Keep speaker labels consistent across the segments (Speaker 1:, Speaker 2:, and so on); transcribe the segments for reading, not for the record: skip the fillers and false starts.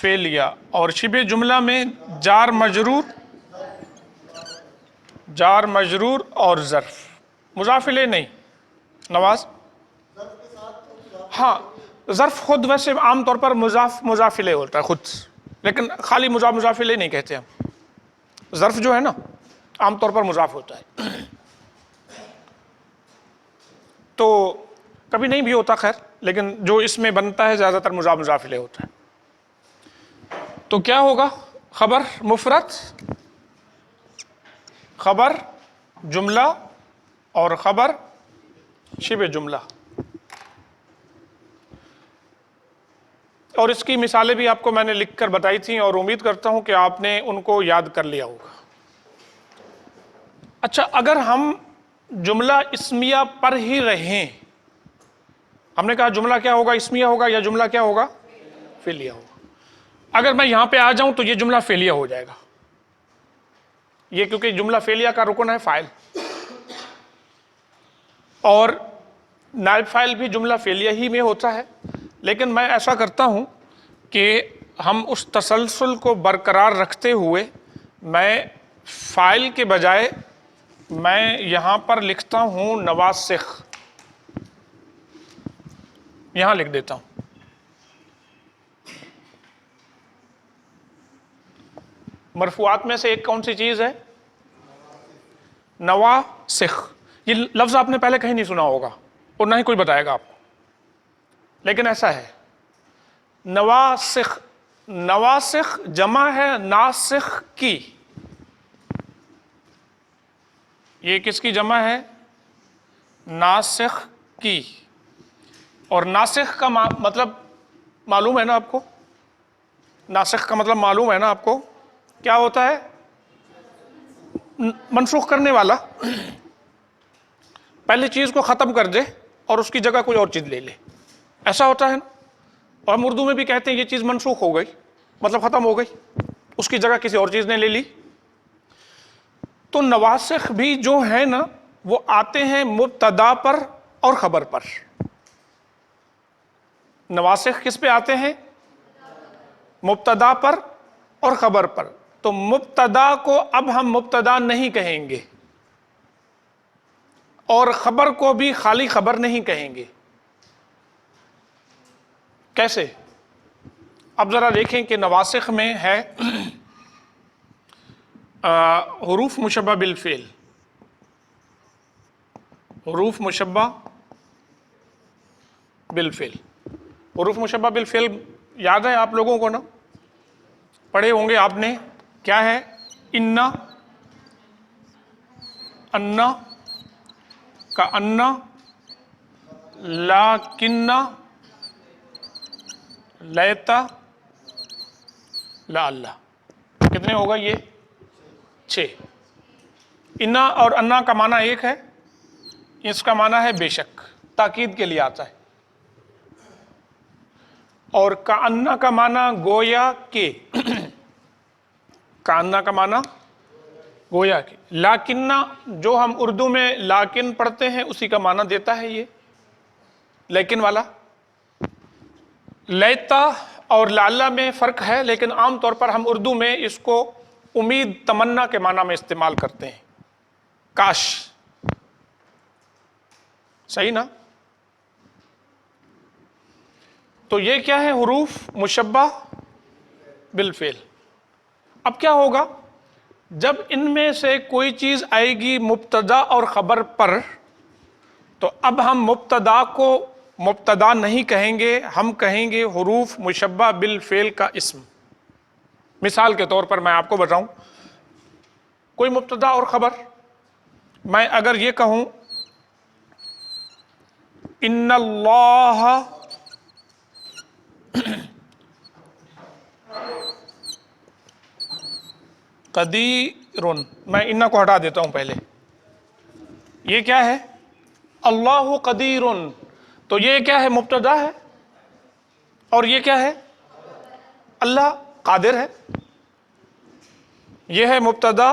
Speaker 1: فعلیہ اور شبہ جملہ میں جار مجرور اور ظرف، مضاف الیہ نہیں نواز۔ ہاں ظرف خود ویسے عام طور پر مضاف الیہ ہوتا ہے خود، لیکن خالی مضاف الیہ نہیں کہتے ہم، ظرف جو ہے نا عام طور پر مضاف ہوتا ہے، تو کبھی نہیں بھی ہوتا خیر، لیکن جو اس میں بنتا ہے زیادہ تر مضاف الیہ ہوتا ہے۔ تو کیا ہوگا؟ خبر مفرد، خبر جملہ اور خبر شبہ جملہ۔ اور اس کی مثالیں بھی آپ کو میں نے لکھ کر بتائی تھیں اور امید کرتا ہوں کہ آپ نے ان کو یاد کر لیا ہوگا۔ اچھا، اگر ہم جملہ اسمیہ پر ہی رہیں، ہم نے کہا جملہ کیا ہوگا؟ اسمیہ ہوگا یا جملہ کیا ہوگا؟ فعلیہ ہوگا۔ اگر میں یہاں پہ آ جاؤں تو یہ جملہ فعلیہ ہو جائے گا، یہ کیونکہ جملہ فعلیہ کا رکن ہے فاعل، اور نائب فاعل بھی جملہ فعلیہ ہی میں ہوتا ہے، لیکن میں ایسا کرتا ہوں کہ ہم اس تسلسل کو برقرار رکھتے ہوئے میں فاعل کے بجائے میں یہاں پر لکھتا ہوں نواسخ، یہاں لکھ دیتا ہوں۔ مرفوعات میں سے ایک کون سی چیز ہے؟ نواسخ۔ یہ لفظ آپ نے پہلے کہیں نہیں سنا ہوگا اور نہ ہی کوئی بتائے گا آپ کو، لیکن ایسا ہے نواسخ۔ نواسخ جمع ہے ناسخ کی، یہ کس کی جمع ہے؟ ناسخ کی۔ اور ناسخ کا مطلب معلوم ہے نا آپ کو؟ ناسخ کا مطلب معلوم ہے نا آپ کو؟ کیا ہوتا ہے؟ منسوخ کرنے والا، پہلی چیز کو ختم کر دے اور اس کی جگہ کوئی اور چیز لے لے، ایسا ہوتا ہے نا؟ اور ہم اردو میں بھی کہتے ہیں یہ چیز منسوخ ہو گئی، مطلب ختم ہو گئی، اس کی جگہ کسی اور چیز نے لے لی۔ تو نواسخ بھی جو ہے نا وہ آتے ہیں مبتدا پر اور خبر پر۔ نواسخ کس پہ آتے ہیں؟ مبتدا پر اور خبر پر۔ تو مبتدا کو اب ہم مبتدا نہیں کہیں گے اور خبر کو بھی خالی خبر نہیں کہیں گے۔ کیسے؟ اب ذرا دیکھیں کہ نواسخ میں ہے حروف مشبہ بالفعل، حروف مشبہ بالفعل۔ حروف مشبہ بالفعل یاد ہے آپ لوگوں کو نا؟ پڑھے ہوں گے آپ نے، کیا ہے؟ انا، انا کا انا، لاکنہ، لیتا، لا اللہ۔ کتنے ہوگا یہ؟ 6۔ انا اور انا کا معنی ایک ہے، اس کا معنی ہے بے شک، تاکید کے لیے آتا ہے۔ اور کأنہ کا معنی گویا کہ، کأنہ کا معنی گویا کہ۔ لاکنہ جو ہم اردو میں لاکن پڑھتے ہیں اسی کا معنی دیتا ہے یہ لیکن والا۔ لیتا اور لعلہ میں فرق ہے، لیکن عام طور پر ہم اردو میں اس کو امید، تمنا کے معنی میں استعمال کرتے ہیں، کاش۔ صحیح نا؟ تو یہ کیا ہے؟ حروف مشبہ بالفعل۔ اب کیا ہوگا؟ جب ان میں سے کوئی چیز آئے گی مبتدا اور خبر پر، تو اب ہم مبتدا کو مبتدا نہیں کہیں گے، ہم کہیں گے حروف مشبہ بالفعل کا اسم۔ مثال کے طور پر میں آپ کو بتاؤں، کوئی مبتدا اور خبر، میں اگر یہ کہوں ان اللہ قدیر، میں انا کو ہٹا دیتا ہوں پہلے، یہ کیا ہے؟ اللہ قدیر، تو یہ کیا ہے؟ مبتدا ہے، اور یہ کیا ہے؟ اللہ قادر ہے۔ یہ ہے مبتدا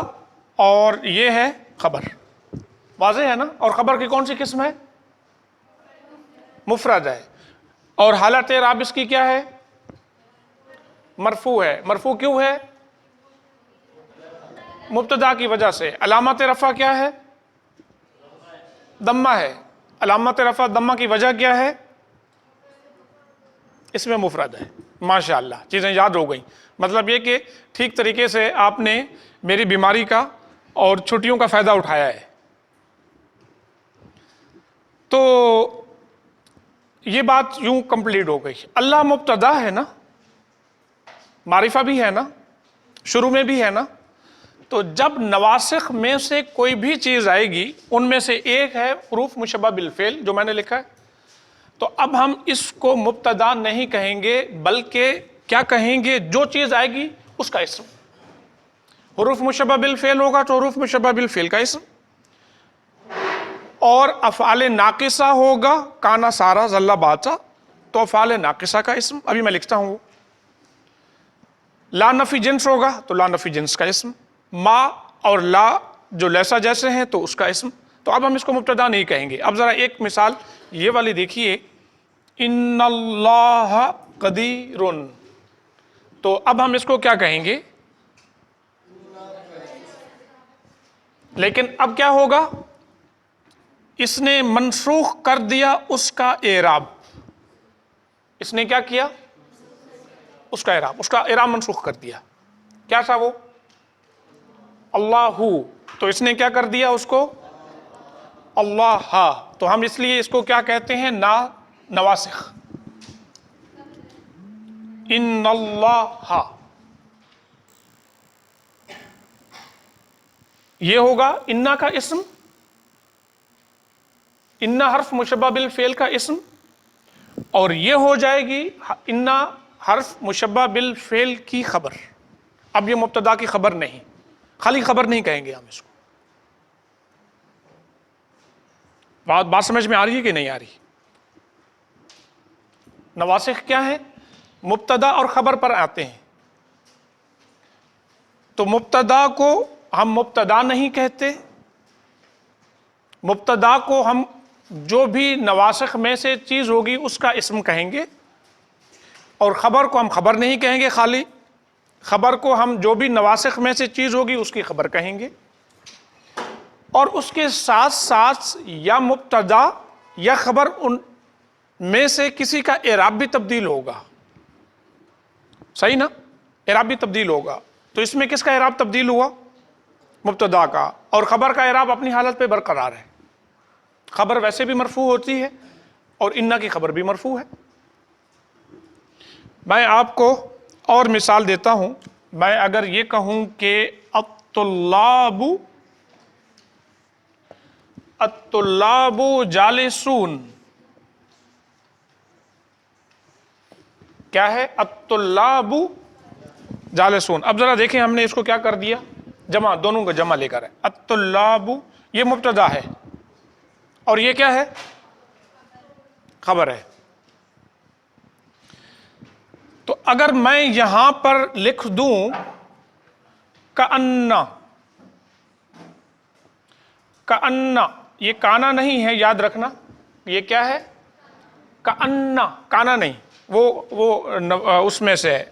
Speaker 1: اور یہ ہے خبر، واضح ہے نا؟ اور خبر کی کون سی قسم ہے؟ مفرد ہے۔ اور حالت اعراب اس کی کیا ہے؟ مرفوع ہے. مرفوع کیوں ہے؟ مبتدا کی وجہ سے. علامت رفع کیا ہے؟ ضمہ ہے. علامت رفع ضمہ کی وجہ کیا ہے؟ اس میں مفرد ہے. ماشاءاللہ چیزیں یاد ہو گئیں. مطلب یہ کہ ٹھیک طریقے سے آپ نے میری بیماری کا اور چھٹیوں کا فائدہ اٹھایا ہے. تو یہ بات یوں کمپلیٹ ہو گئی. اللہ مبتدا ہے نا، معرفہ بھی ہے نا، شروع میں بھی ہے نا. تو جب نواسخ میں سے کوئی بھی چیز آئے گی، ان میں سے ایک ہے حروف مشبہ بالفعل جو میں نے لکھا ہے، تو اب ہم اس کو مبتدا نہیں کہیں گے، بلکہ کیا کہیں گے؟ جو چیز آئے گی اس کا اسم. حروف مشبہ بالفعل ہوگا تو حروف مشبہ بالفعل کا اسم، اور افعال ناقصہ ہوگا، کانا سارا ظل باتا، تو افعال ناقصہ کا اسم. ابھی میں لکھتا ہوں. لا نفی جنس ہوگا تو لا نفی جنس کا اسم. ما اور لا جو لیسا جیسے ہیں تو اس کا اسم. تو اب ہم اس کو مبتدا نہیں کہیں گے. اب ذرا ایک مثال یہ والی دیکھیے، ان اللہ قدیر. تو اب ہم اس کو کیا کہیں گے؟ لیکن اب کیا ہوگا؟ اس نے منسوخ کر دیا اس کا اعراب. اس نے کیا کیا؟ اس کا اعراب منسوخ کر دیا. کیا تھا وہ؟ اللہ. تو اس نے کیا کر دیا اس کو؟ اللہ. تو ہم اس لیے اس کو کیا کہتے ہیں؟ نواسخ. ان اللہ. یہ ہوگا انا کا اسم، انا حرف مشبہ بالفعل کا اسم، اور یہ ہو جائے گی انا حرف مشبہ بالفعل کی خبر. اب یہ مبتدا کی خبر نہیں، خالی خبر نہیں کہیں گے ہم اس کو. بات سمجھ میں آ رہی ہے کہ نہیں آ رہی؟ نواسخ کیا ہے؟ مبتدا اور خبر پر آتے ہیں. تو مبتدا کو ہم مبتدا نہیں کہتے، مبتدا کو ہم جو بھی نواسخ میں سے چیز ہوگی اس کا اسم کہیں گے، اور خبر کو ہم خبر نہیں کہیں گے خالی. خبر کو ہم جو بھی نواسخ میں سے چیز ہوگی اس کی خبر کہیں گے، اور اس کے ساتھ ساتھ یا مبتدا یا خبر ان میں سے کسی کا اعراب بھی تبدیل ہوگا. صحیح نا؟ اعراب بھی تبدیل ہوگا. تو اس میں کس کا اعراب تبدیل ہوا؟ مبتدا کا. اور خبر کا اعراب اپنی حالت پہ برقرار ہے. خبر ویسے بھی مرفوع ہوتی ہے اور انا کی خبر بھی مرفوع ہے. میں آپ کو اور مثال دیتا ہوں. میں اگر یہ کہوں کہ الطلاب جالسون، کیا ہے؟ الطلاب جالسون. اب ذرا دیکھیں ہم نے اس کو کیا کر دیا؟ جمع، دونوں کا جمع لے کر ہے. الطلاب یہ مبتدا ہے اور یہ کیا ہے؟ خبر ہے. تو اگر میں یہاں پر لکھ دوں کأن، یہ کانا نہیں ہے، یاد رکھنا. یہ کیا ہے؟ کأن. کانا نہیں، وہ اس میں سے ہے،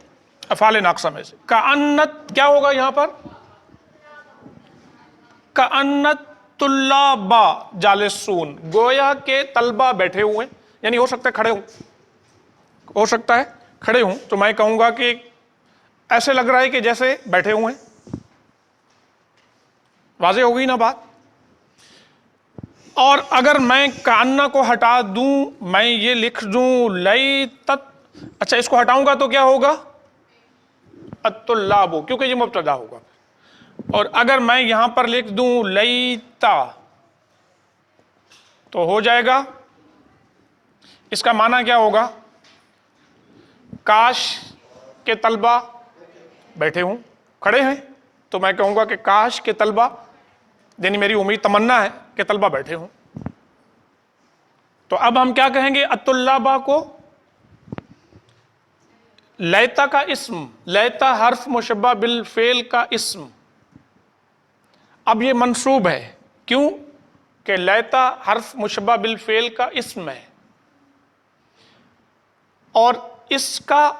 Speaker 1: افعال ناقصہ میں سے. کأنت کیا ہوگا یہاں پر؟ کأنت طلابا جالسون، گویا کے طلبہ بیٹھے ہوئے. یعنی ہو سکتا ہے کھڑے ہوں، ہو سکتا ہے کھڑے ہوں، تو میں کہوں گا کہ ایسے لگ رہا ہے کہ جیسے بیٹھے ہوئے ہیں. واضح ہو گئی نا بات؟ اور اگر میں کأن کو ہٹا دوں، میں یہ لکھ دوں لیتت، اچھا اس کو ہٹاؤں گا تو کیا ہوگا؟ الطلاب، کیونکہ یہ مبتدا ہوگا. اور اگر میں یہاں پر لکھ دوں لیتا تو ہو جائے گا. اس کا معنی کیا ہوگا؟ کاش کے طلبہ بیٹھے ہوں، کھڑے ہیں، تو میں کہوں گا کہ کاش کے طلبہ، یعنی میری امید تمنا ہے کہ طلبہ بیٹھے ہوں. تو اب ہم کیا کہیں گے؟ الطلابہ کو لیتا کا اسم، لیتا حرف مشبہ بالفعل کا اسم. اب یہ منصوب ہے، کیوں کہ لیتا حرف مشبہ بالفعل کا اسم ہے، اور اس کا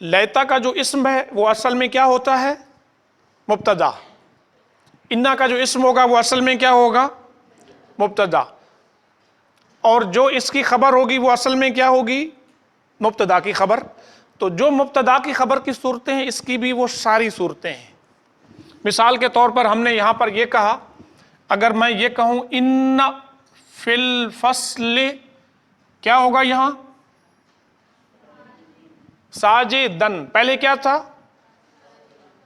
Speaker 1: لیتا کا جو اسم ہے وہ اصل میں کیا ہوتا ہے؟ مبتدا. انا کا جو اسم ہوگا وہ اصل میں کیا ہوگا؟ مبتدا. اور جو اس کی خبر ہوگی وہ اصل میں کیا ہوگی؟ مبتدا کی خبر. تو جو مبتدا کی خبر کی صورتیں ہیں اس کی بھی وہ ساری صورتیں ہیں. مثال کے طور پر ہم نے یہاں پر یہ کہا، اگر میں یہ کہوں ان فی الفصل، کیا ہوگا یہاں؟ ساجدن. پہلے کیا تھا؟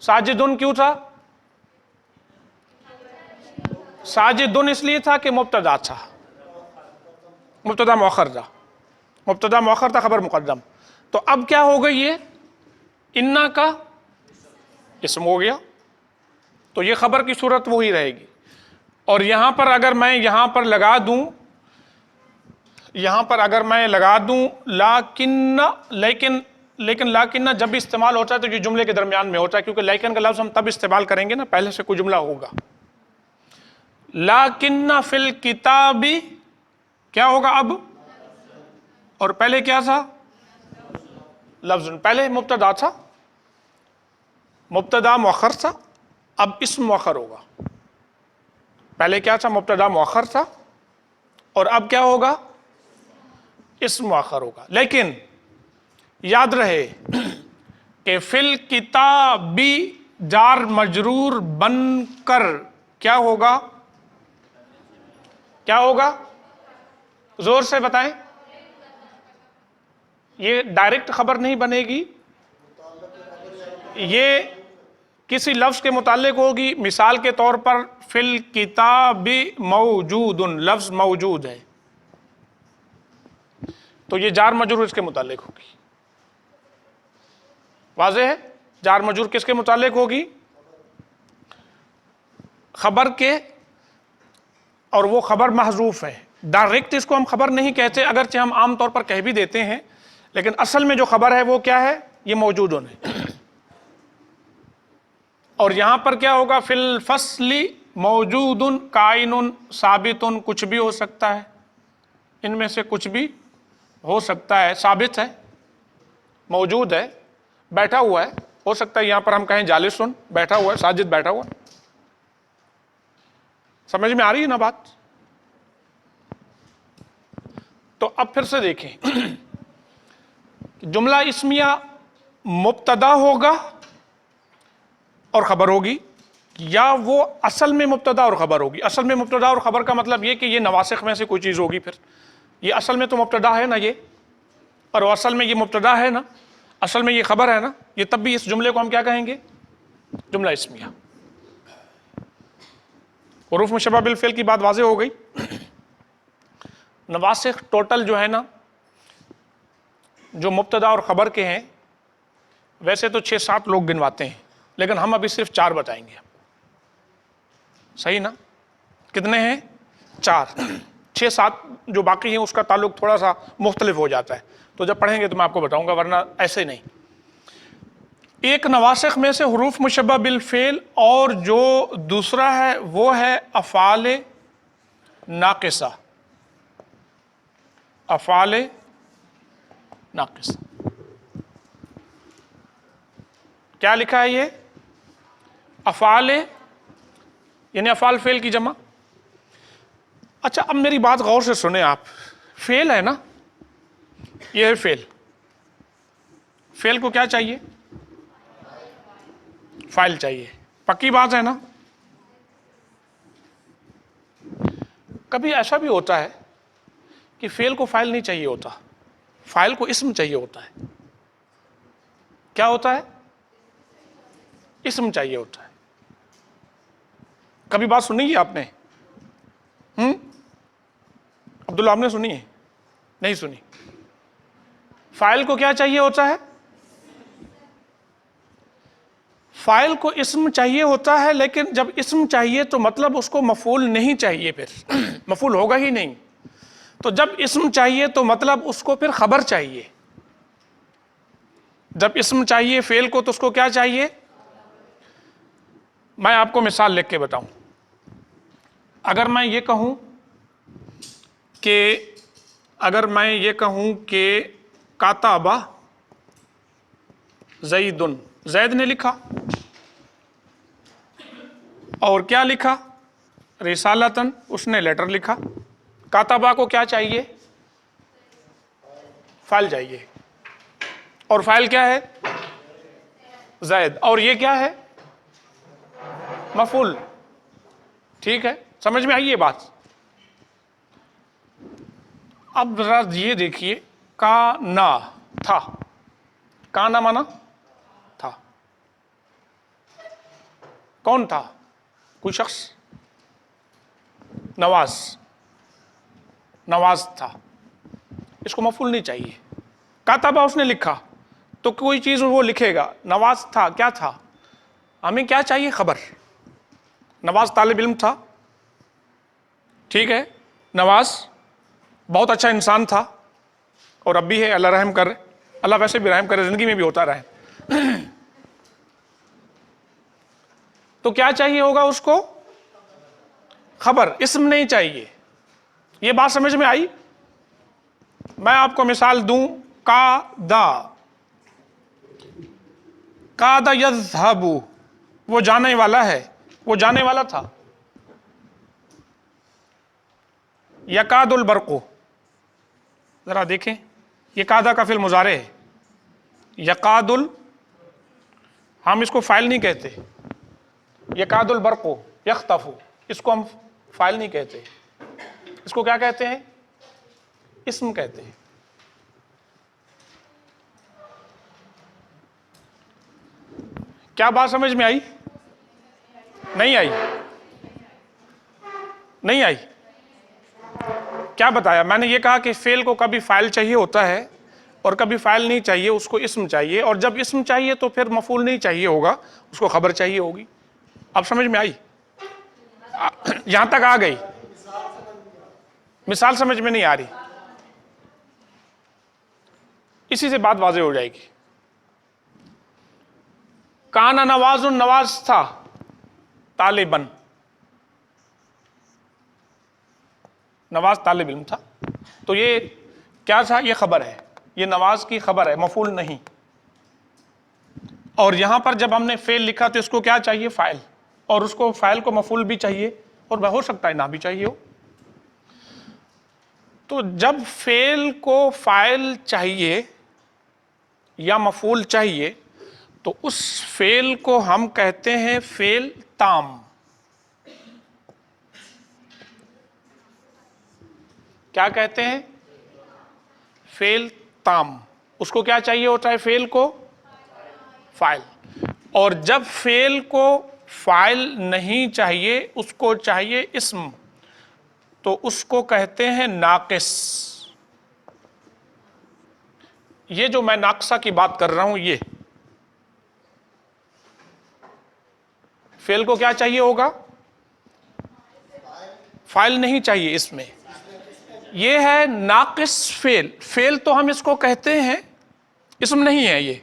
Speaker 1: ساجدن. کیوں تھا؟ ساجدن اس لیے تھا کہ مبتدا تھا، مبتدا مؤخر تھا، مبتدا مؤخر تھا، خبر مقدم. تو اب کیا ہو گئی؟ یہ انا کا اسم ہو گیا، تو یہ خبر کی صورت وہی رہے گی. اور یہاں پر اگر میں یہاں پر لگا دوں، یہاں پر اگر میں لگا دوں لیکن لیکن جب بھی استعمال ہوتا ہے تو یہ جملے کے درمیان میں ہوتا ہے، کیونکہ لیکن کا لفظ ہم تب استعمال کریں گے نا پہلے سے کوئی جملہ ہوگا. لیکن فی الکتاب کیا ہوگا اب؟ اور پہلے کیا تھا؟ لفظ. پہلے مبتدا تھا، مبتدا مؤخر تھا، اب اسم مؤخر ہوگا. پہلے کیا تھا؟ مبتدا مؤخر تھا، اور اب کیا ہوگا؟ اسم مؤخر ہوگا. لیکن یاد رہے کہ فی الکتاب جار مجرور بن کر کیا ہوگا؟ کیا ہوگا؟ زور سے بتائیں. یہ ڈائریکٹ خبر نہیں بنے گی، یہ کسی لفظ کے متعلق ہوگی. مثال کے طور پر فی الکتاب موجود، لفظ موجود ہے تو یہ جار مجرور اس کے متعلق ہوگی. واضح ہے؟ جار مجرور کس کے متعلق ہوگی؟ خبر کے، اور وہ خبر محذوف ہے. ڈائریکٹ اس کو ہم خبر نہیں کہتے، اگرچہ ہم عام طور پر کہہ بھی دیتے ہیں، لیکن اصل میں جو خبر ہے وہ کیا ہے؟ یہ موجود ہے. اور یہاں پر کیا ہوگا؟ فی الفصل موجود کائن ثابت، کچھ بھی ہو سکتا ہے، ان میں سے کچھ بھی ہو سکتا ہے. ثابت ہے، موجود ہے، بیٹھا ہوا ہے. ہو سکتا ہے یہاں پر ہم کہیں جالسن، بیٹھا ہوا ہے، ساجد بیٹھا ہوا ہے. سمجھ میں آ رہی ہے نا بات؟ تو اب پھر سے دیکھیں، جملہ اسمیہ مبتدا ہوگا اور خبر ہوگی، یا وہ اصل میں مبتدا اور خبر ہوگی. اصل میں مبتدا اور خبر کا مطلب یہ کہ یہ نواسخ میں سے کوئی چیز ہوگی. پھر یہ اصل میں تو مبتدا ہے نا یہ، اور وہ اصل میں یہ مبتدا ہے نا، اصل میں یہ خبر ہے نا، یہ تب بھی اس جملے کو ہم کیا کہیں گے؟ جملہ اسمیہ. حروف مشبہ بالفعل کی بات واضح ہو گئی. نواسخ ٹوٹل جو ہے نا، جو مبتدا اور خبر کے ہیں، ویسے تو 6-7 لوگ گنواتے ہیں، لیکن ہم ابھی صرف 4 بتائیں گے. صحیح نا؟ کتنے ہیں؟ 4. 6-7 جو باقی ہیں اس کا تعلق تھوڑا سا مختلف ہو جاتا ہے، تو جب پڑھیں گے تو میں آپ کو بتاؤں گا، ورنہ ایسے نہیں. ایک نواسخ میں سے حروف مشبہ بالفعل، اور جو دوسرا ہے وہ ہے افعال ناقصہ. افعال ناقصہ کیا لکھا ہے؟ یہ افعال، یعنی افعال فعل کی جمع. اچھا اب میری بات غور سے سنیں آپ. فعل ہے نا، یہ ہے فعل. فعل کو کیا چاہیے؟ فاعل چاہیے. پکی بات ہے نا؟ کبھی ایسا بھی ہوتا ہے کہ فعل کو فاعل نہیں چاہیے ہوتا، فاعل کو اسم چاہیے ہوتا ہے. کیا ہوتا ہے؟ اسم چاہیے ہوتا ہے. کبھی بات سنی ہے آپ نے؟ عبداللہ آپ نے سنی ہے؟ نہیں سنی. فاعل کو کیا چاہیے ہوتا ہے؟ فاعل کو اسم چاہیے ہوتا ہے، لیکن جب اسم چاہیے تو مطلب اس کو مفعول نہیں چاہیے، پھر مفعول ہوگا ہی نہیں. تو جب اسم چاہیے تو مطلب اس کو پھر خبر چاہیے. جب اسم چاہیے فعل کو تو اس کو کیا چاہیے؟ میں آپ کو مثال لکھ کے بتاؤں. اگر میں یہ کہوں کہ کاتبہ زیدن، زید نے لکھا، اور کیا لکھا؟ رسالتن، اس نے لیٹر لکھا۔ کاتبہ کو کیا چاہیے؟ فائل چاہیے، اور فائل کیا ہے؟ زید، اور یہ کیا ہے؟ مفعول۔ ٹھیک ہے، سمجھ میں آئی یہ بات؟ اب ذرا یہ دیکھیے، کانا تھا، کانا مانا تھا، کون تھا؟ کوئی شخص، نواز، نواز تھا، اس کو مفعول نہیں چاہیے۔ کاتبہ اس نے لکھا، تو کوئی چیز وہ لکھے گا، نواز تھا، کیا تھا؟ ہمیں کیا چاہیے؟ خبر۔ نواز طالب علم تھا، ٹھیک ہے، نواز بہت اچھا انسان تھا، اور اب بھی ہے، اللہ رحم کرے، اللہ ویسے بھی رحم کرے، زندگی میں بھی ہوتا رہے۔ تو کیا چاہیے ہوگا اس کو؟ خبر، اسم نہیں چاہیے۔ یہ بات سمجھ میں آئی؟ میں آپ کو مثال دوں، قادا، قادا یذہب، وہ جانے والا ہے، وہ جانے والا تھا۔ یکاد البرق، ذرا دیکھیں، یہ قادا کا فعل مضارع ہے۔ یکاد ہم اس کو فاعل نہیں کہتے، یکاد البرق یخطف، اس کو ہم فاعل نہیں کہتے، اس کو کیا کہتے ہیں؟ اسم کہتے ہیں۔ کیا بات سمجھ میں آئی؟ نہیں آئی؟ نہیں آئی؟ کیا بتایا میں نے؟ یہ کہا کہ فعل کو کبھی فاعل چاہیے ہوتا ہے اور کبھی فاعل نہیں چاہیے، اس کو اسم چاہیے، اور جب اسم چاہیے تو پھر مفعول نہیں چاہیے ہوگا، اس کو خبر چاہیے ہوگی۔ اب سمجھ میں آئی؟ یہاں تک آ گئی؟ مثال سمجھ میں نہیں آ رہی؟ اسی سے بات واضح ہو جائے گی۔ کانا نواز، نواز تھا طالباً، نواز طالب علم تھا، تو یہ کیا تھا؟ یہ خبر ہے، یہ نواز کی خبر ہے، مفعول نہیں۔ اور یہاں پر جب ہم نے فعل لکھا تو اس کو کیا چاہیے؟ فاعل، اور اس کو فاعل کو مفعول بھی چاہیے، اور ہو سکتا ہے نہ بھی چاہیے ہو۔ تو جب فعل کو فاعل چاہیے یا مفعول چاہیے تو اس فعل کو ہم کہتے ہیں فعل تام۔ کیا کہتے ہیں؟ فعل تام۔ اس کو کیا چاہیے ہوتا ہے؟ فعل کو فاعل، اور جب فعل کو فاعل نہیں چاہیے، اس کو چاہیے اسم، تو اس کو کہتے ہیں ناقص۔ یہ جو میں ناقصہ کی بات کر رہا ہوں، یہ فعل کو کیا چاہیے ہوگا؟ فاعل نہیں چاہیے اس میں، یہ ہے ناقص فعل۔ فعل تو ہم اس کو کہتے ہیں، اسم نہیں ہے، یہ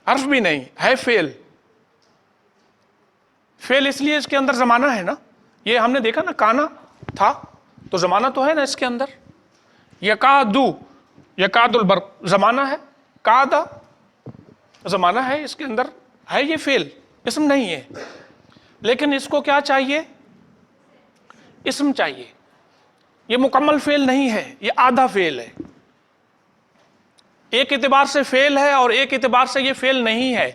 Speaker 1: حرف بھی نہیں ہے، فعل۔ فعل اس لیے اس کے اندر زمانہ ہے نا، یہ ہم نے دیکھا نا، کانا تھا تو زمانہ تو ہے نا اس کے اندر۔ یکادو، یکاد البرق زمانہ ہے، کادا زمانہ ہے، اس کے اندر ہے، یہ فعل، اسم نہیں ہے۔ لیکن اس کو کیا چاہیے؟ اسم چاہیے۔ یہ مکمل فعل نہیں ہے، یہ آدھا فعل ہے۔ ایک اعتبار سے فعل ہے اور ایک اعتبار سے یہ فعل نہیں ہے۔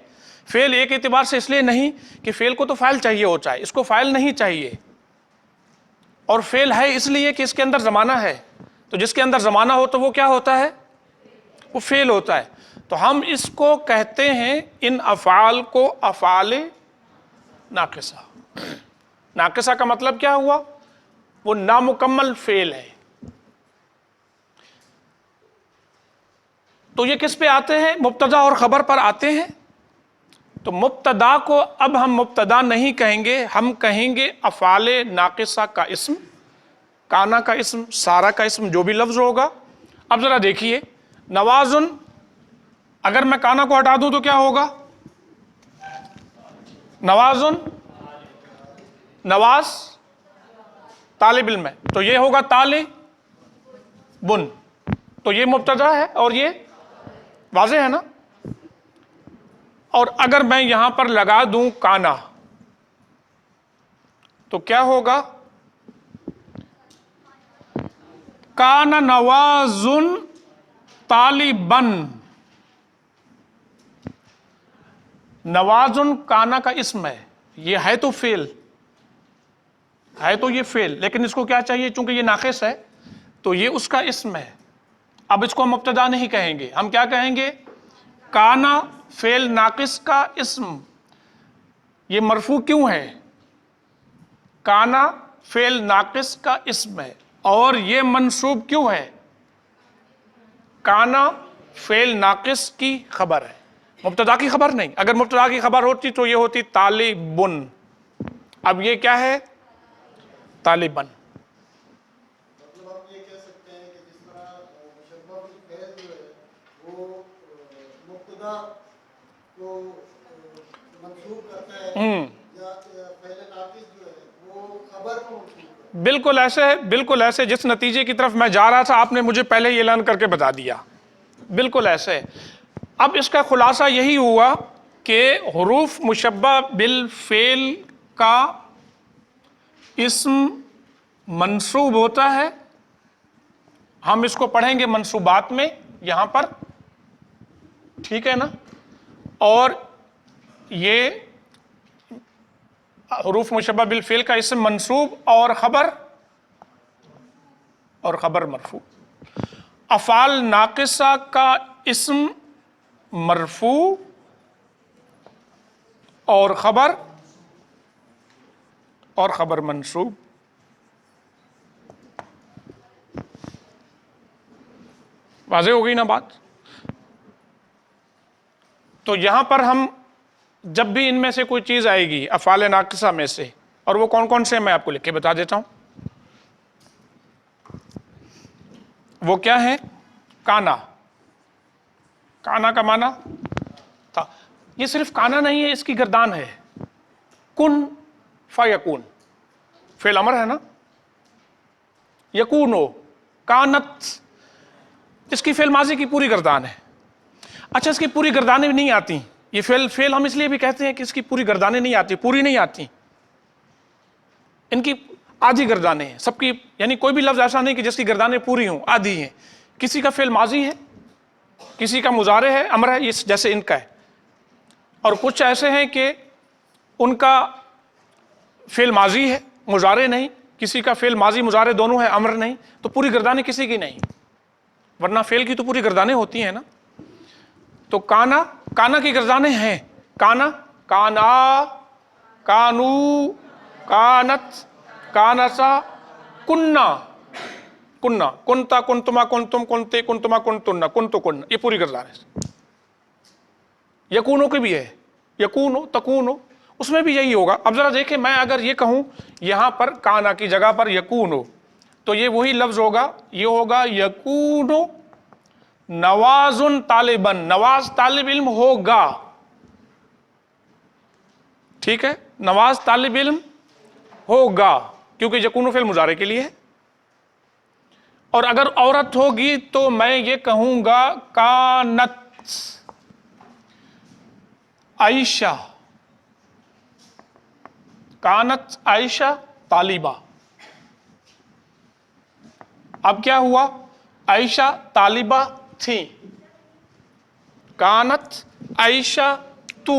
Speaker 1: فعل ایک اعتبار سے اس لیے نہیں کہ فعل کو تو فاعل چاہیے ہوتا ہے، اس کو فاعل نہیں چاہیے، اور فعل ہے اس لیے کہ اس کے اندر زمانہ ہے، تو جس کے اندر زمانہ ہو تو وہ کیا ہوتا ہے؟ وہ فعل ہوتا ہے۔ تو ہم اس کو کہتے ہیں، ان افعال کو افعال ناقصہ۔ ناقصہ کا مطلب کیا ہوا؟ وہ نامکمل فعل ہے۔ تو یہ کس پہ آتے ہیں؟ مبتدا اور خبر پر آتے ہیں۔ تو مبتدا کو اب ہم مبتدا نہیں کہیں گے، ہم کہیں گے افعال ناقصہ کا اسم، کانا کا اسم، سارا کا اسم، جو بھی لفظ ہوگا۔ اب ذرا دیکھیے، نوازن، اگر میں کانا کو ہٹا دوں تو کیا ہوگا؟ نوازن، نواز طالب علم ہے، تو یہ ہوگا طالبن، تو یہ مبتدا ہے اور یہ واضح ہے نا۔ اور اگر میں یہاں پر لگا دوں کانا تو کیا ہوگا؟ کانا نوازن طالبن. نوازن کانا کا اسم ہے، یہ ہے تو فعل، ہے تو یہ فعل، لیکن اس کو کیا چاہیے؟ چونکہ یہ ناقص ہے تو یہ اس کا اسم ہے. اب اس کو مبتدا نہیں کہیں گے، ہم کیا کہیں گے؟ کانا فعل ناقص کا اسم. یہ مرفوع کیوں ہے؟ کانا فعل ناقص کا اسم ہے. اور یہ منصوب کیوں ہے؟ کانا فعل ناقص کی خبر ہے، مبتدا کی خبر نہیں. اگر مبتدا کی خبر ہوتی تو یہ ہوتی طالبن. اب یہ کیا ہے؟ طالبن.
Speaker 2: مطلب آپ یہ کہہ سکتے ہیں کہ جس طرح مشبہ بالفعل جو ہے وہ مبتدا کو منصوب کرتا ہے یا فعل ناقص جو ہے وہ خبر کو منصوب کرتا ہے.
Speaker 1: بالکل ایسے، بالکل ایسے جس نتیجے کی طرف میں جا رہا تھا آپ نے مجھے پہلے ہی اعلان کر کے بتا دیا. بالکل ایسے. اب اس کا خلاصہ یہی ہوا کہ حروف مشبہ بالفعل کا اسم منصوب ہوتا ہے. ہم اس کو پڑھیں گے منصوبات میں یہاں پر، ٹھیک ہے نا؟ اور یہ حروف مشبہ بالفعل کا اسم منصوب اور خبر مرفوع. افعال ناقصہ کا اسم مرفوع اور خبر منصوب. واضح ہو گئی نا بات؟ تو یہاں پر ہم جب بھی ان میں سے کوئی چیز آئے گی افعال ناقصہ میں سے، اور وہ کون کون سے میں آپ کو لکھ کے بتا دیتا ہوں. وہ کیا ہے؟ کانا. کانا کا معنی تھا. یہ صرف کانا نہیں ہے، اس کی گردان ہے. کن فیکون فعل امر ہے نا. یکونو کانت، اس کی فعل ماضی کی پوری گردان ہے. اچھا اس کی پوری گردانیں نہیں آتی. یہ فعل ہم اس لیے بھی کہتے ہیں کہ اس کی پوری گردانیں نہیں آتی، پوری نہیں آتی. ان کی آدھی گردانیں ہیں سب کی، یعنی کوئی بھی لفظ ایسا نہیں کہ جس کی گردانیں پوری ہوں، آدھی ہیں. کسی کا فعل ماضی ہے، کسی کا مضارع ہے، امر ہے، جیسے ان کا ہے. اور کچھ ایسے ہیں کہ ان کا فعل ماضی ہے، مضارع نہیں. کسی کا فعل ماضی مضارع دونوں ہے، امر نہیں. تو پوری گردانیں کسی کی نہیں، ورنہ فعل کی تو پوری گردانیں ہوتی ہیں نا. تو کانا کی گردانیں ہیں. کانا، کانا، کانو، کانت، کانسا، کننا، کننا، کنتا، کنتما، کنتم، کنتے، کنتما، کنتن، کنتو، کن، یہ پوری گردان ہے. یکونو کی بھی ہے، یکونو، تکونو، اس میں بھی یہی ہوگا. اب ذرا دیکھیں، میں اگر یہ کہوں یہاں پر کانا کی جگہ پر یکونو، تو یہ وہی لفظ ہوگا، یہ ہوگا یکونو نوازن طالبن. نواز طالب علم ہوگا، ٹھیک ہے؟ نواز طالب علم ہوگا کیونکہ یکونو فعل مضارع کے لیے ہے. اور اگر عورت ہوگی تو میں یہ کہوں گا کانت عائشہ، کانت عائشہ طالبہ. اب کیا ہوا؟ عائشہ طالبہ تھی. کانت عائشہ تو،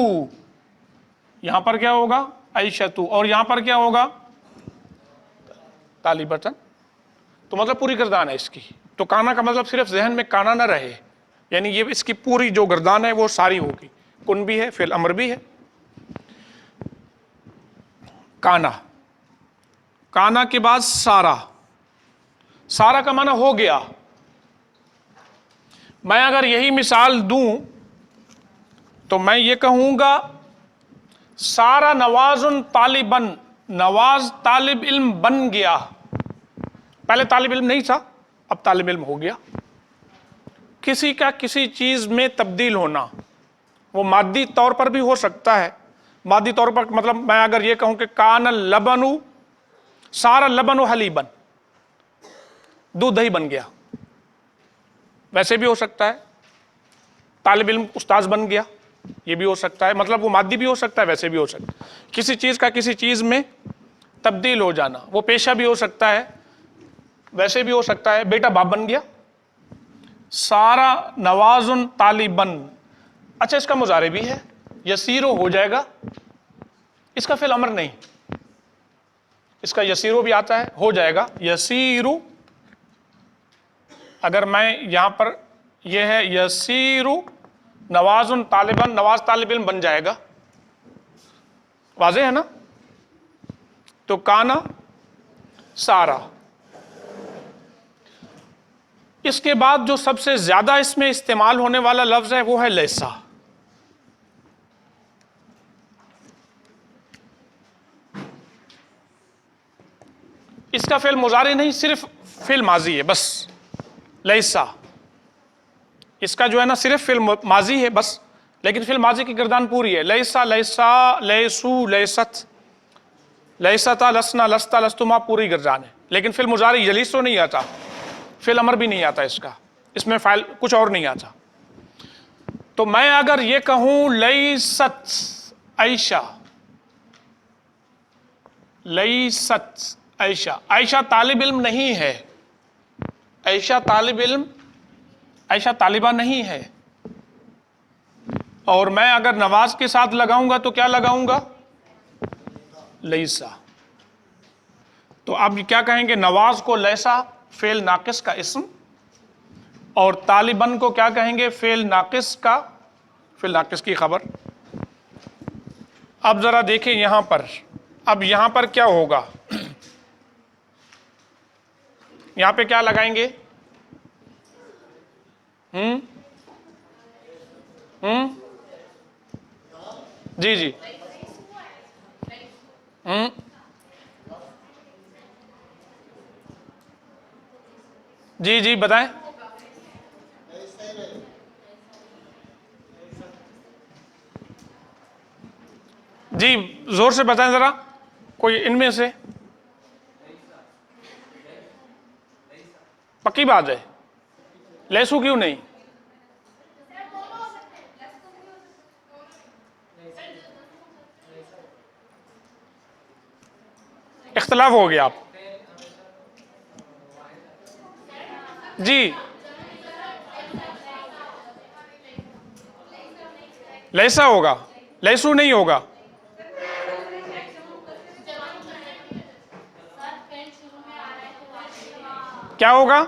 Speaker 1: یہاں پر کیا ہوگا؟ عائشہ تو. اور یہاں پر کیا ہوگا؟ طالبتن. تو مطلب پوری گردان ہے اس کی. تو کانا کا مطلب صرف ذہن میں کانا نہ رہے، یعنی یہ اس کی پوری جو گردان ہے وہ ساری ہوگی. کن بھی ہے، فعل امر بھی ہے. کانا، کانا کے بعد سارا. سارا کا معنی ہو گیا. میں اگر یہی مثال دوں تو میں یہ کہوں گا سارا نوازن طالبن، نواز طالب علم بن گیا. پہلے طالب علم نہیں تھا، اب طالب علم ہو گیا. کسی کا کسی چیز میں تبدیل ہونا وہ مادی طور پر بھی ہو سکتا ہے. مادی طور پر مطلب میں اگر یہ کہوں کہ کان اللبن سارا لبن حلیبن، دودھ دہی بن گیا، ویسے بھی ہو سکتا ہے. طالب علم استاذ بن گیا، یہ بھی ہو سکتا ہے، مطلب وہ مادی بھی ہو سکتا ہے، ویسے بھی ہو سکتا ہے، کسی چیز کا کسی چیز میں تبدیل ہو جانا، وہ پیشہ بھی ہو سکتا ہے، ویسے بھی ہو سکتا ہے۔ بیٹا باپ بن گیا، سارا نوازن طالبن، اچھا اس کا مضارع بھی ہے، یسیرو ہو جائے گا، اس کا فعل امر نہیں، اس کا یسیرو بھی آتا ہے، ہو جائے گا یسیرو۔ اگر میں یہاں پر یہ ہے یسیرو نوازن طالبن، نواز طالب علم بن جائے گا، واضح ہے نا؟ تو کانا سارا۔ اس کے بعد جو سب سے زیادہ اس میں استعمال ہونے والا لفظ ہے وہ ہے لیسا۔ اس کا فعل مضارع نہیں، صرف فعل ماضی ہے بس، لیسا۔ اس کا جو ہے نا صرف فعل ماضی ہے بس، لیکن فعل ماضی کی گردان پوری ہے، لیسا لیسا لیسو لیست، لیستا لسنا لستا لستما، پوری گردان ہے، لیکن فعل مضارع یلیسو نہیں آتا، فعل امر بھی نہیں آتا اس کا، اس میں فعل کچھ اور نہیں آتا۔ تو میں اگر یہ کہوں لیست عائشہ، لیست عائشہ، عائشہ طالب علم نہیں ہے، عائشہ طالب علم، عائشہ طالبہ نہیں ہے، اور میں اگر نواز کے ساتھ لگاؤں گا تو کیا لگاؤں گا؟ لیسا۔ تو اب کیا کہیں گے؟ نواز کو لیسا فعل ناقص کا اسم، اور طالبن کو کیا کہیں گے؟ فعل ناقص کا، فعل ناقص کی خبر۔ اب ذرا دیکھیں یہاں پر، اب یہاں پر کیا ہوگا؟ یہاں پہ کیا لگائیں گے؟ جی جی جی جی بتائیں۔ جی زور سے بتائیں ذرا، کوئی ان میں سے پکی بات ہے، لیسو کیوں نہیں؟ اختلاف ہو گیا آپ جی، لیسا ہوگا، لیسو نہیں ہوگا۔ کیا ہوگا؟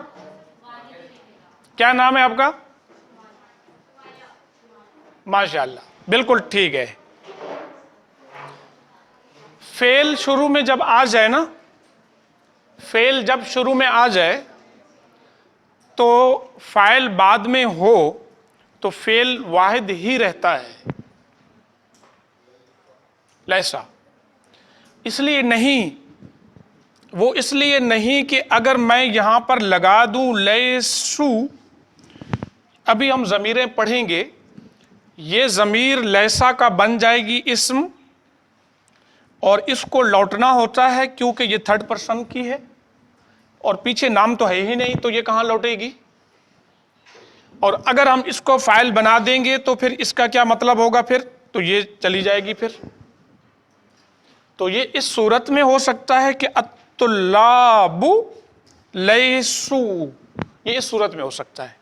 Speaker 1: کیا نام ہے آپ کا؟ ماشاءاللہ، بالکل ٹھیک ہے۔ فعل شروع میں جب آ جائے نا، فعل جب شروع میں آ جائے تو فاعل بعد میں ہو تو فعل واحد ہی رہتا ہے، لیسا۔ اس لیے نہیں، وہ اس لیے نہیں کہ اگر میں یہاں پر لگا دوں لیسو، ابھی ہم ضمیریں پڑھیں گے، یہ ضمیر لیسا کا بن جائے گی اسم، اور اس کو لوٹنا ہوتا ہے کیونکہ یہ تھرڈ پرسن کی ہے اور پیچھے نام تو ہے ہی نہیں، تو یہ کہاں لوٹے گی؟ اور اگر ہم اس کو فاعل بنا دیں گے تو پھر اس کا کیا مطلب ہوگا؟ پھر تو یہ چلی جائے گی پھر۔ تو یہ اس صورت میں ہو سکتا ہے کہ الطلاب لیسو، یہ اس صورت میں ہو سکتا ہے،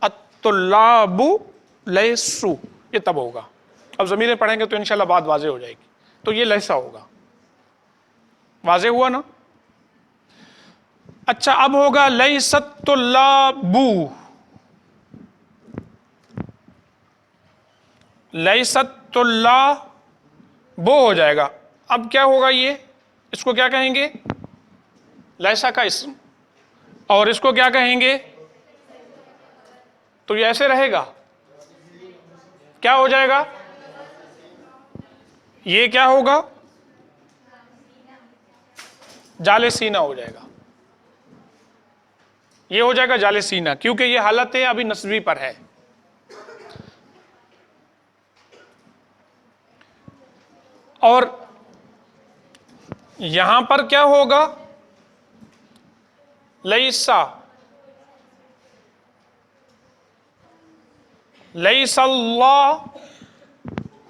Speaker 1: الطلاب لیسو، یہ تب ہوگا۔ اب ضمیریں پڑھیں گے تو انشاءاللہ بات واضح ہو جائے گی۔ تو یہ لیسا ہوگا، واضح ہوا نا؟ اچھا اب ہوگا لیست الطلاب، لیست الطلاب ہو جائے گا۔ اب کیا ہوگا؟ یہ اس کو کیا کہیں گے؟ لیسا کا اسم، اور اس کو کیا کہیں گے؟ تو یہ ایسے رہے گا، کیا ہو جائے گا؟ یہ کیا ہوگا؟ جالسینہ ہو جائے گا، یہ ہو جائے گا جالسینہ، کیونکہ یہ حالت ابھی نصبی پر ہے۔ اور یہاں پر کیا ہوگا؟ لیسا، لیس اللہ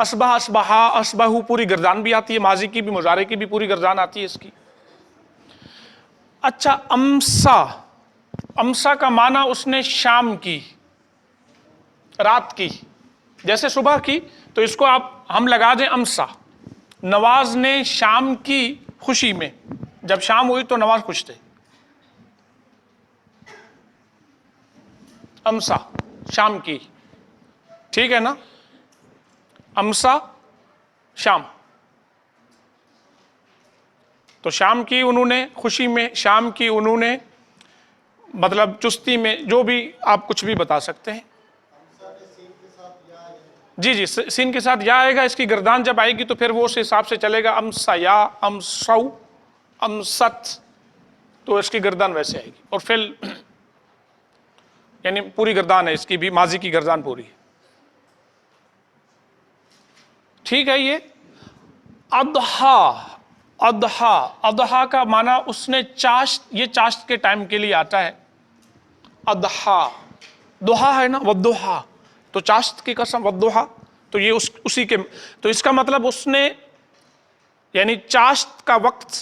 Speaker 1: اسبہ اسبہا اسبہو پوری گردان بھی آتی ہے، ماضی کی بھی مضارع کی بھی پوری گردان آتی ہے اس کی. اچھا امسا، امسا کا معنی اس نے شام کی، رات کی، جیسے صبح کی تو اس کو ہم لگا دیں امسا. نواز نے شام کی خوشی میں، جب شام ہوئی تو نواز خوش تھے. امسا شام کی، ٹھیک ہے نا، امسا شام، تو شام کی انہوں نے خوشی میں، شام کی انہوں نے مطلب چستی میں، جو بھی آپ کچھ بھی بتا سکتے ہیں. جی جی سین کے ساتھ یا آئے گا، اس کی گردان جب آئے گی تو پھر وہ اس حساب سے چلے گا، امسا یا امسو امست، تو اس کی گردان ویسے آئے گی. اور فعل یعنی پوری گردان ہے اس کی بھی، ماضی کی گردان پوری ہے. ٹھیک ہے. یہ اضحیٰ، اضحیٰ، اضحیٰ کا معنی اس نے چاشت، یہ چاشت کے ٹائم کے لیے آتا ہے. اضحیٰ دوحا ہے نا، والضحیٰ، تو چاشت کی قسم والضحیٰ، تو یہ اسی کے، تو اس کا مطلب اس نے یعنی چاشت کا وقت،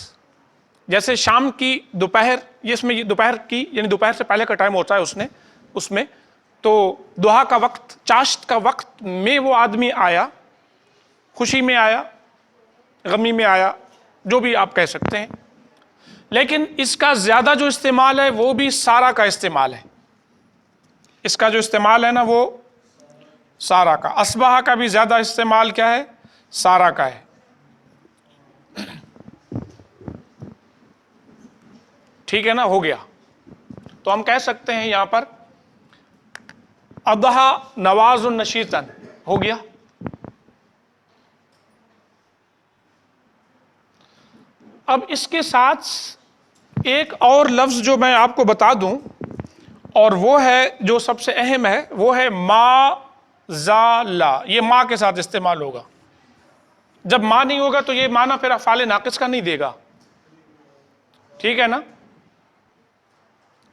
Speaker 1: جیسے شام کی دوپہر، یہ اس میں یہ دوپہر کی یعنی دوپہر سے پہلے کا ٹائم ہوتا ہے اس میں تو دوحا کا وقت، چاشت کا وقت میں وہ آدمی آیا، خوشی میں آیا، غمی میں آیا، جو بھی آپ کہہ سکتے ہیں. لیکن اس کا زیادہ جو استعمال ہے وہ بھی سارا کا استعمال ہے. اس کا جو استعمال ہے نا وہ سارا کا. اصبح کا بھی زیادہ استعمال کیا ہے؟ سارا کا ہے. ٹھیک ہے نا، ہو گیا. تو ہم کہہ سکتے ہیں یہاں پر اضحیٰ نواز نشیطن، ہو گیا. اب اس کے ساتھ ایک اور لفظ جو میں آپ کو بتا دوں، اور وہ ہے جو سب سے اہم ہے، وہ ہے ما زالا. یہ ما کے ساتھ استعمال ہوگا. جب ما نہیں ہوگا تو یہ معنی پھر افعال ناقص کا نہیں دے گا. ٹھیک ہے نا،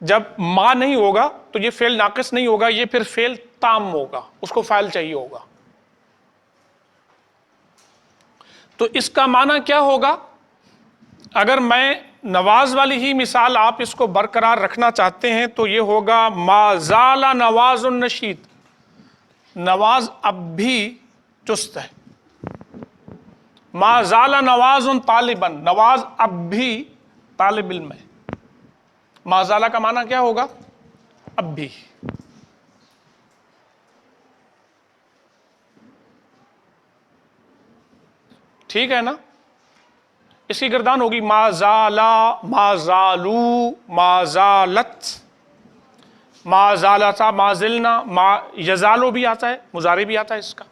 Speaker 1: جب ما نہیں ہوگا تو یہ فعل ناقص نہیں ہوگا، یہ پھر فعل تام ہوگا، اس کو فاعل چاہیے ہوگا. تو اس کا معنی کیا ہوگا؟ اگر میں نواز والی ہی مثال آپ اس کو برقرار رکھنا چاہتے ہیں تو یہ ہوگا ما زال نواز النشید، نواز اب بھی چست ہے. ما زال نواز طالبا، نواز اب بھی طالب علم ہے. ما زال کا معنی کیا ہوگا؟ اب بھی. ٹھیک ہے نا، اس کی گردان ہوگی ما زالا، ما زالو، ما زالت، ما زالتا، ما زلنا، ما یزالو بھی آتا ہے، مضارع بھی آتا ہے اس کا.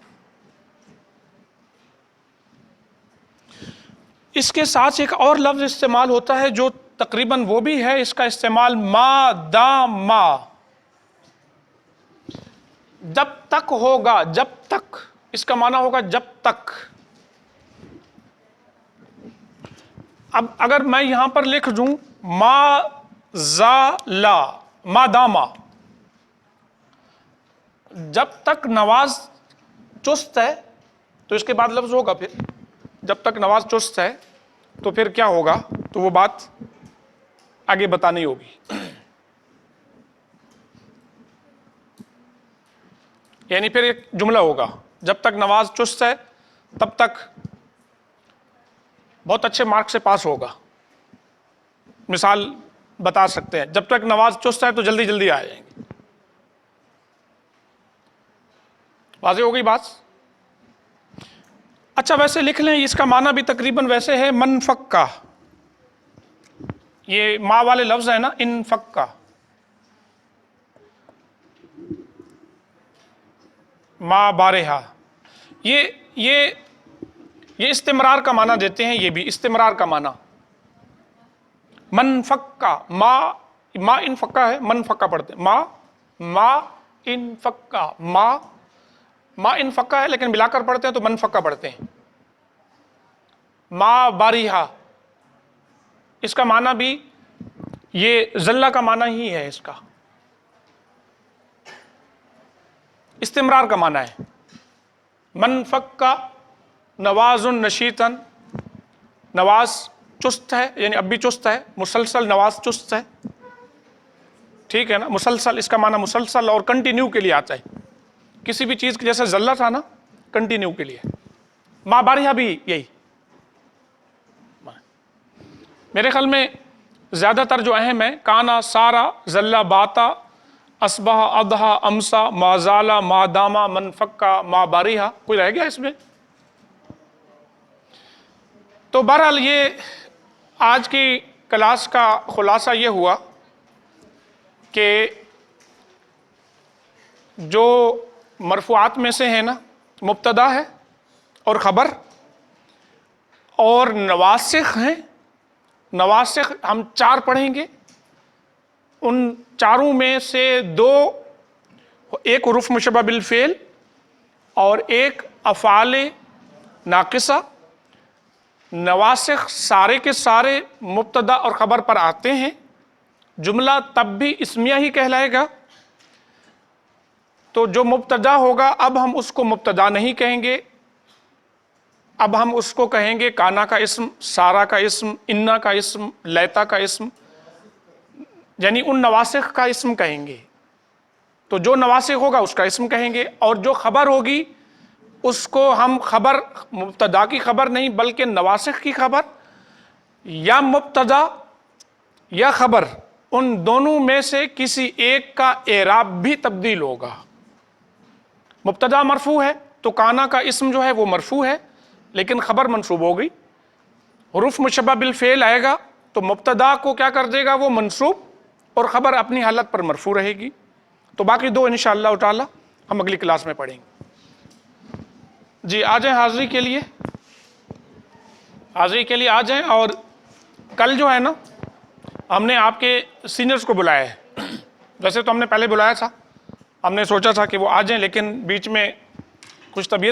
Speaker 1: اس کے ساتھ ایک اور لفظ استعمال ہوتا ہے جو تقریباً وہ بھی ہے اس کا استعمال، ما داما، جب تک ہوگا، جب تک، اس کا معنی ہوگا جب تک. اب اگر میں یہاں پر لکھ دوں ما زالا ما داما، جب تک نواز چست ہے تو اس کے بعد لفظ ہوگا، پھر جب تک نواز چست ہے تو پھر کیا ہوگا، تو وہ بات آگے بتانی ہوگی. یعنی پھر ایک جملہ ہوگا، جب تک نواز چست ہے تب تک بہت اچھے مارک سے پاس ہوگا. مثال بتا سکتے ہیں، جب تک نواز چست ہے تو جلدی جلدی آ جائیں گے. واضح ہو گئی بات؟ اچھا ویسے لکھ لیں، اس کا معنی بھی تقریباً ویسے ہے منفکا. یہ ما والے لفظ ہے نا، انفکا، ما بارہا، یہ استمرار کا معنی دیتے ہیں. یہ بھی استمرار کا معنی منفکا. ما انفکا ہے، منفکا پڑھتے ہیں. ما انفکا، ما انفکا ہے لیکن ملا کر پڑھتے ہیں تو منفکا پڑھتے ہیں. ما باریہا، اس کا معنی بھی یہ ذلہ کا معنی ہی ہے، اس کا استمرار کا معنی ہے. من فکا نواز نشیطن، نواز چست ہے یعنی اب بھی چست ہے، مسلسل نواز چست ہے، ٹھیک ہے نا. مسلسل اس کا معنی مسلسل اور کنٹینیو کے لیے آتا ہے، کسی بھی چیز کی جیسے ذلہ تھا نا کنٹینیو کے لیے. ما بارحہ بھی یہی. میرے خیال میں زیادہ تر جو اہم ہے کانا سارا ذلہ باتا اصبح اضحا امسا ما زالا ما داما من فکا ما بارحہ، کوئی رہ گیا اس میں؟ تو بہرحال یہ آج کی کلاس کا خلاصہ یہ ہوا کہ جو مرفوعات میں سے ہے نا مبتدا ہے اور خبر اور نواسخ ہیں. نواسخ ہم 4 پڑھیں گے، ان چاروں میں سے 2 ایک حروف مشبہ بالفعل اور ایک افعال ناقصہ. نواسخ سارے کے سارے مبتدا اور خبر پر آتے ہیں، جملہ تب بھی اسمیہ ہی کہلائے گا. تو جو مبتدا ہوگا اب ہم اس کو مبتدا نہیں کہیں گے، اب ہم اس کو کہیں گے کانا کا اسم، سارا کا اسم، انا کا اسم، لیتا کا اسم، یعنی ان نواسخ کا اسم کہیں گے. تو جو نواسخ ہوگا اس کا اسم کہیں گے، اور جو خبر ہوگی اس کو ہم خبر، مبتدا کی خبر نہیں بلکہ نواسخ کی خبر، یا مبتدا یا خبر ان دونوں میں سے کسی ایک کا اعراب بھی تبدیل ہوگا. مبتدا مرفوع ہے تو کانا کا اسم جو ہے وہ مرفوع ہے لیکن خبر منصوب ہو گئی. حروف مشبہ بالفعل آئے گا تو مبتدا کو کیا کر دے گا وہ منصوب، اور خبر اپنی حالت پر مرفوع رہے گی. تو باقی 2 انشاءاللہ تعالی ہم اگلی کلاس میں پڑھیں گے. جی آ جائیں حاضری کے لیے، حاضری کے لیے آ جائیں. اور کل جو ہے نا ہم نے آپ کے سینئرز کو بلایا ہے. ویسے تو ہم نے پہلے بلایا تھا، ہم نے سوچا تھا کہ وہ آ جائیں لیکن بیچ میں کچھ طبیعت